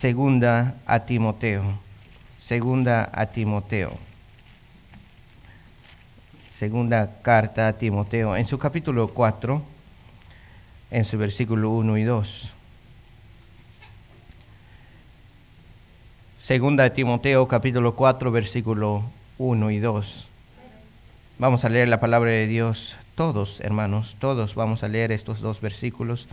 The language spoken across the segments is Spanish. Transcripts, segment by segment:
Segunda a Timoteo. Segunda a Timoteo. Segunda carta a Timoteo. En su capítulo 4, en su versículo 1 y 2. Segunda a Timoteo, capítulo 4, versículo 1 y 2. Vamos a leer la palabra de Dios. Todos, hermanos, todos vamos a leer estos dos versículos.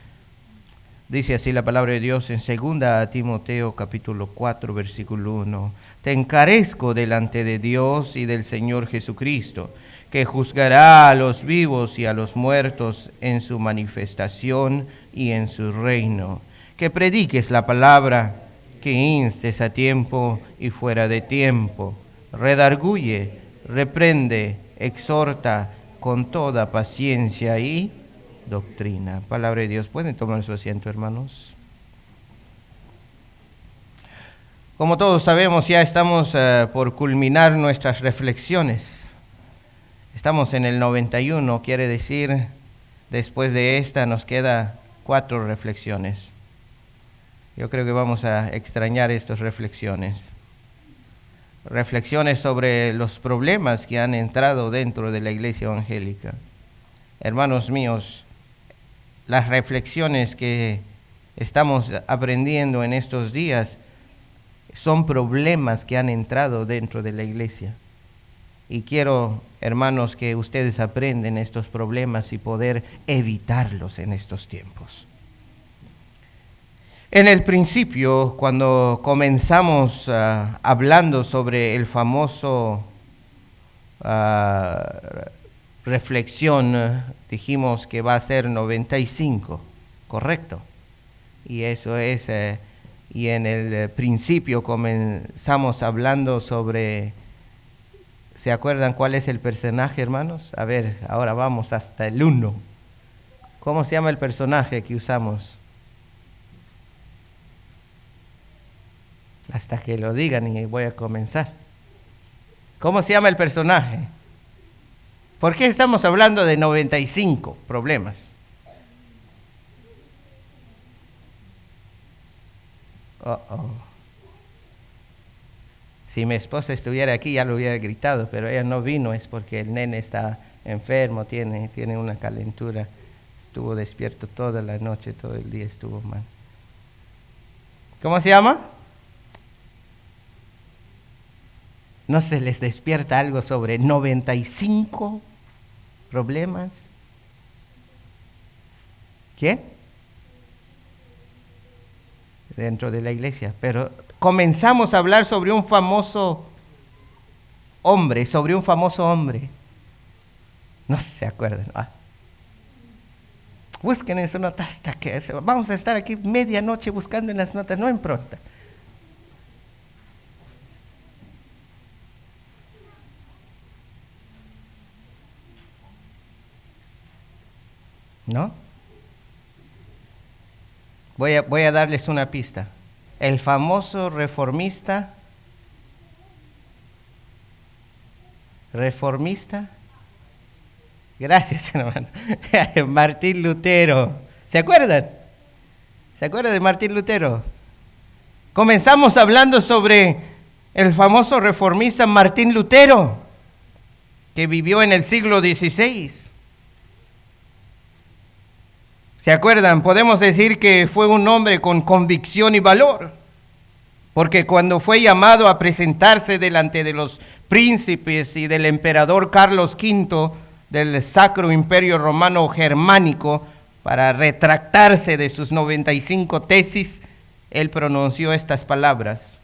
Dice así la palabra de Dios en segunda a Timoteo, capítulo 4, versículo 1. Te encarezco delante de Dios y del Señor Jesucristo, que juzgará a los vivos y a los muertos en su manifestación y en su reino. Que prediques la palabra, que instes a tiempo y fuera de tiempo. Redarguye, reprende, exhorta con toda paciencia y doctrina. Palabra de Dios. ¿Pueden tomar su asiento, hermanos? Como todos sabemos, ya estamos por culminar nuestras reflexiones. Estamos en el 91, quiere decir, después de esta nos queda 4 reflexiones. Yo creo que vamos a extrañar estas reflexiones. Reflexiones sobre los problemas que han entrado dentro de la iglesia evangélica. Hermanos míos, las reflexiones que estamos aprendiendo en estos días son problemas que han entrado dentro de la iglesia. Y quiero, hermanos, que ustedes aprenden estos problemas y poder evitarlos en estos tiempos. En el principio, cuando comenzamos hablando sobre el famoso reflexión, dijimos que va a ser 95, ¿correcto? Y eso es, y en el principio comenzamos hablando sobre, ¿se acuerdan cuál es el personaje, hermanos? A ver, ahora vamos hasta el 1. ¿Cómo se llama el personaje que usamos? Hasta que lo digan y voy a comenzar. ¿Cómo se llama el personaje? ¿Por qué estamos hablando de 95 problemas? Si mi esposa estuviera aquí ya lo hubiera gritado, pero ella no vino, es porque el nene está enfermo, tiene una calentura. Estuvo despierto toda la noche, todo el día estuvo mal. ¿Cómo se llama? ¿No se les despierta algo sobre 95 problemas? ¿Quién? Dentro de la iglesia. Pero comenzamos a hablar sobre un famoso hombre, No se acuerdan. Busquen en su nota hasta que vamos a estar aquí medianoche buscando en las notas, no importa. ¿No? Voy a darles una pista. El famoso reformista. Gracias, hermano. Martín Lutero. ¿Se acuerdan? ¿Se acuerdan de Martín Lutero? Comenzamos hablando sobre el famoso reformista Martín Lutero, que vivió en el siglo XVI. ¿Se acuerdan? Podemos decir que fue un hombre con convicción y valor, porque cuando fue llamado a presentarse delante de los príncipes y del emperador Carlos V del Sacro Imperio Romano Germánico para retractarse de sus 95 tesis, él pronunció estas palabras: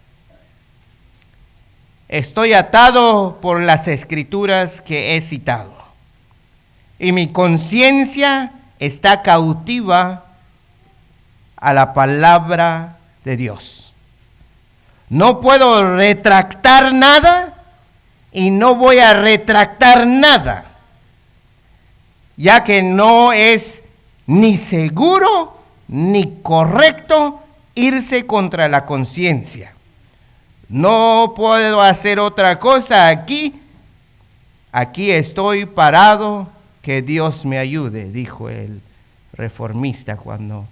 estoy atado por las escrituras que he citado, y mi conciencia está cautiva a la palabra de Dios. No puedo retractar nada y no voy a retractar nada, ya que no es ni seguro ni correcto irse contra la conciencia. No puedo hacer otra cosa aquí. Aquí estoy parado. Que Dios me ayude, dijo el reformista cuando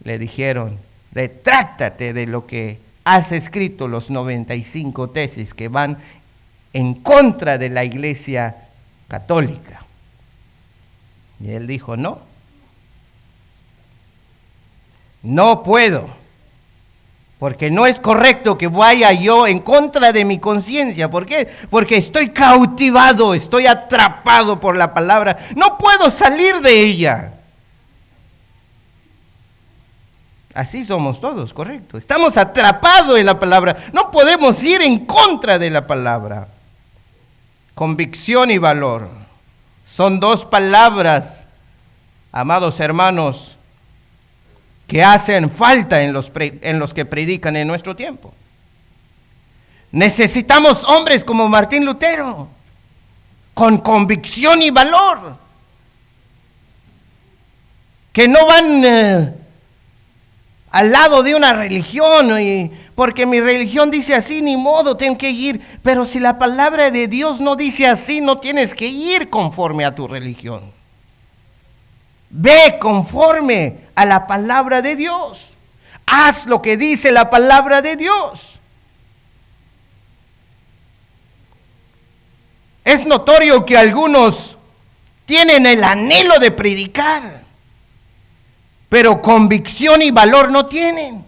le dijeron, Retráctate de lo que has escrito, los 95 tesis que van en contra de la Iglesia católica. Y él dijo, no puedo, porque no es correcto que vaya yo en contra de mi conciencia. ¿Por qué? Porque estoy cautivado, estoy atrapado por la palabra, no puedo salir de ella. Así somos todos, correcto. Estamos atrapados en la palabra. No podemos ir en contra de la palabra. Convicción y valor son dos palabras, amados hermanos, que hacen falta en los que predican en nuestro tiempo. Necesitamos hombres como Martín Lutero, con convicción y valor, que no van al lado de una religión, y porque mi religión dice así, ni modo, tengo que ir. Pero si la palabra de Dios no dice así, no tienes que ir conforme a tu religión. Ve conforme a la palabra de Dios. Haz lo que dice la palabra de Dios. Es notorio que algunos tienen el anhelo de predicar, pero convicción y valor no tienen.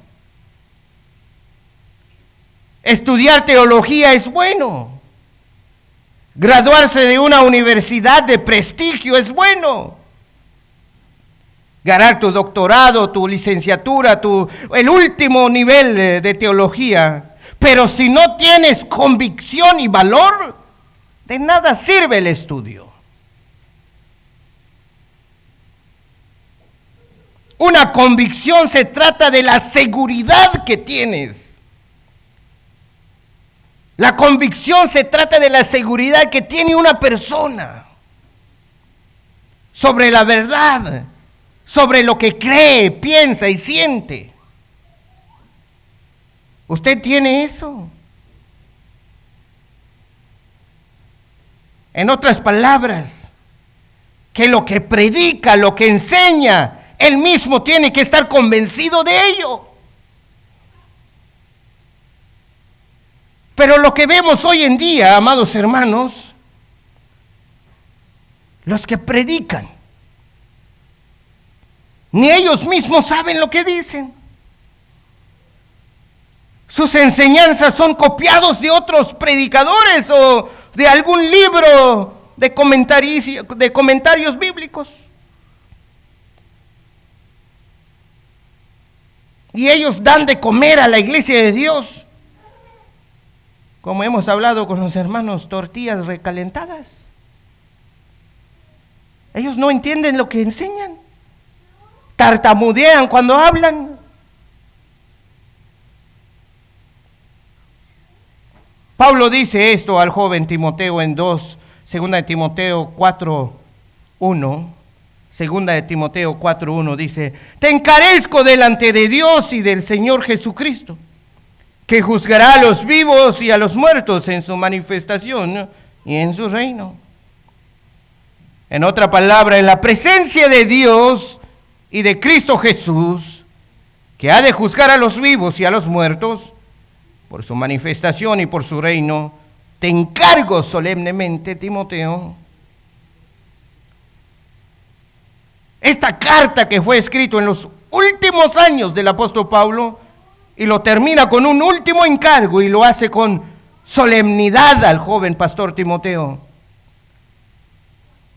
Estudiar teología es bueno. Graduarse de una universidad de prestigio es bueno. Ganar tu doctorado, tu licenciatura, el último nivel de teología. Pero si no tienes convicción y valor, de nada sirve el estudio. Una convicción se trata de la seguridad que tienes. La convicción se trata de la seguridad que tiene una persona sobre la verdad, sobre lo que cree, piensa y siente. ¿Usted tiene eso? En otras palabras, que lo que predica, lo que enseña, él mismo tiene que estar convencido de ello. Pero lo que vemos hoy en día, amados hermanos, los que predican, ni ellos mismos saben lo que dicen. Sus enseñanzas son copiados de otros predicadores o de algún libro de comentarios bíblicos. Y ellos dan de comer a la iglesia de Dios, como hemos hablado con los hermanos, tortillas recalentadas. Ellos no entienden lo que enseñan. Tartamudean cuando hablan. Pablo dice esto al joven Timoteo en 2 de Timoteo 4:1. Segunda de Timoteo 4:1 dice: te encarezco delante de Dios y del Señor Jesucristo, que juzgará a los vivos y a los muertos en su manifestación y en su reino. En otra palabra, en la presencia de Dios y de Cristo Jesús, que ha de juzgar a los vivos y a los muertos, por su manifestación y por su reino, te encargo solemnemente, Timoteo. Esta carta que fue escrita en los últimos años del apóstol Pablo, y lo termina con un último encargo y lo hace con solemnidad al joven pastor Timoteo.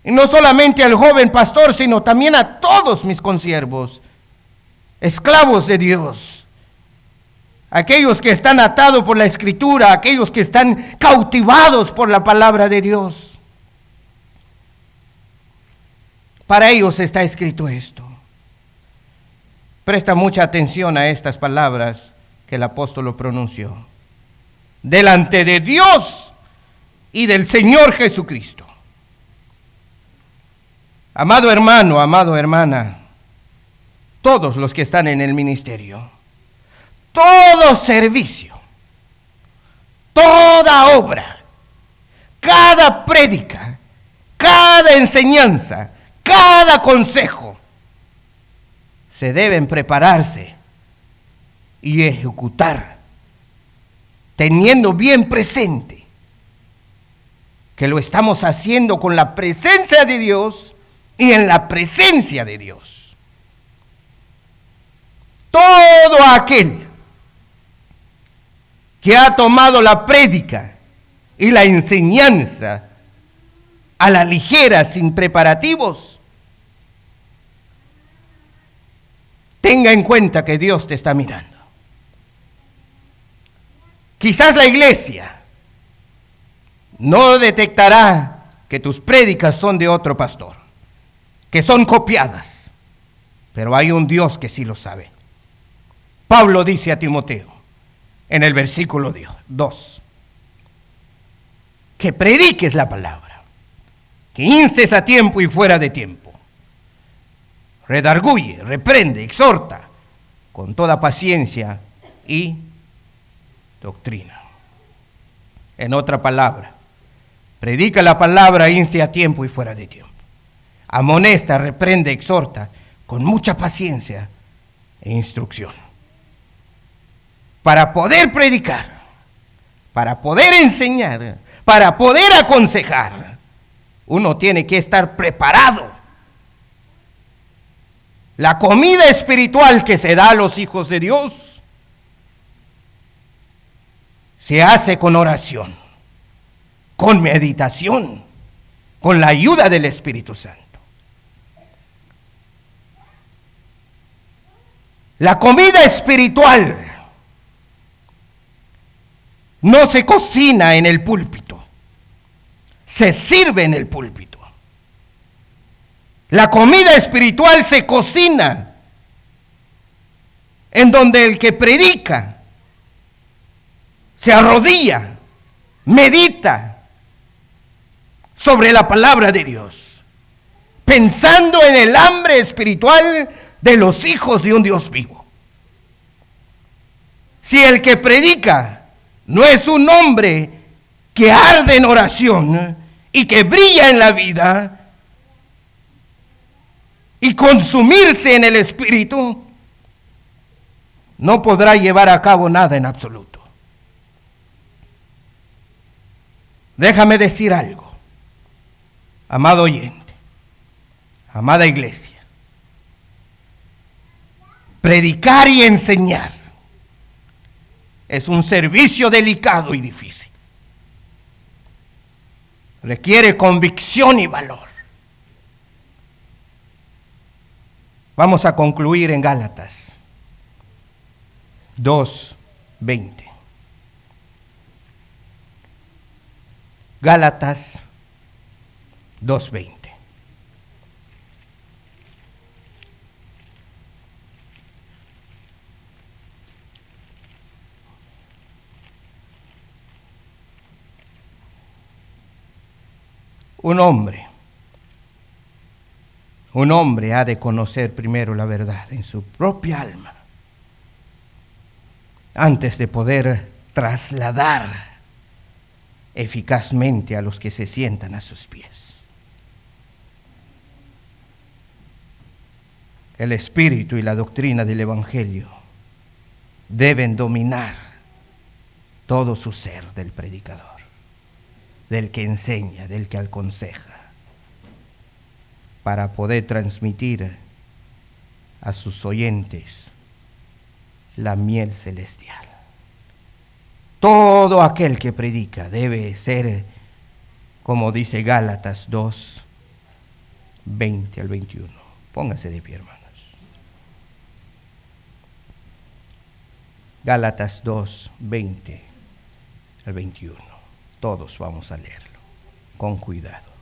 Y no solamente al joven pastor, sino también a todos mis consiervos, esclavos de Dios, aquellos que están atados por la Escritura, aquellos que están cautivados por la palabra de Dios. Para ellos está escrito esto. Presta mucha atención a estas palabras que el apóstol lo pronunció. Delante de Dios y del Señor Jesucristo. Amado hermano, amado hermana, todos los que están en el ministerio, todo servicio, toda obra, cada prédica, cada enseñanza, cada consejo, se deben prepararse y ejecutar, teniendo bien presente que lo estamos haciendo con la presencia de Dios y en la presencia de Dios. Todo aquel que ha tomado la prédica y la enseñanza a la ligera, sin preparativos, tenga en cuenta que Dios te está mirando. Quizás la iglesia no detectará que tus prédicas son de otro pastor, que son copiadas, pero hay un Dios que sí lo sabe. Pablo dice a Timoteo, en el versículo 2, que prediques la palabra, que instes a tiempo y fuera de tiempo, redarguye, reprende, exhorta, con toda paciencia y doctrina. En otra palabra, predica la palabra, inste a tiempo y fuera de tiempo. Amonesta, reprende, exhorta, con mucha paciencia e instrucción. Para poder predicar, para poder enseñar, para poder aconsejar, uno tiene que estar preparado. La comida espiritual que se da a los hijos de Dios se hace con oración, con meditación, con la ayuda del Espíritu Santo. La comida espiritual no se cocina en el púlpito, se sirve en el púlpito. La comida espiritual se cocina en donde el que predica se arrodilla, medita sobre la palabra de Dios, pensando en el hambre espiritual de los hijos de un Dios vivo. Si el que predica no es un hombre que arde en oración y que brilla en la vida y consumirse en el Espíritu, no podrá llevar a cabo nada en absoluto. Déjame decir algo, amado oyente, amada iglesia. Predicar y enseñar es un servicio delicado y difícil. Requiere convicción y valor. Vamos a concluir en Gálatas 2:20. Gálatas 2:20. Un hombre ha de conocer primero la verdad en su propia alma, antes de poder trasladar eficazmente a los que se sientan a sus pies. El espíritu y la doctrina del Evangelio deben dominar todo su ser del predicador, del que enseña, del que aconseja, para poder transmitir a sus oyentes la miel celestial. Todo aquel que predica debe ser, como dice Gálatas 2:20 al 21. Pónganse de pie, hermanos. Gálatas 2:20 al 21. Todos vamos a leerlo con cuidado.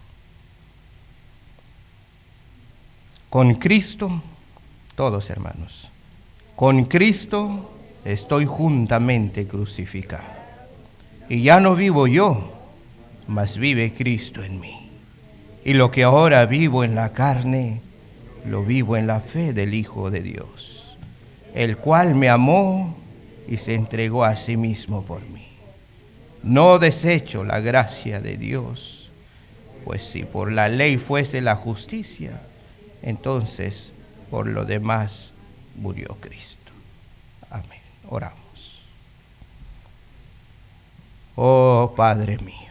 Con Cristo, todos hermanos, con Cristo estoy juntamente crucificado. Y ya no vivo yo, mas vive Cristo en mí. Y lo que ahora vivo en la carne, lo vivo en la fe del Hijo de Dios, el cual me amó y se entregó a sí mismo por mí. No desecho la gracia de Dios, pues si por la ley fuese la justicia, entonces por lo demás murió Cristo. Amén. Oramos. Oh Padre mío,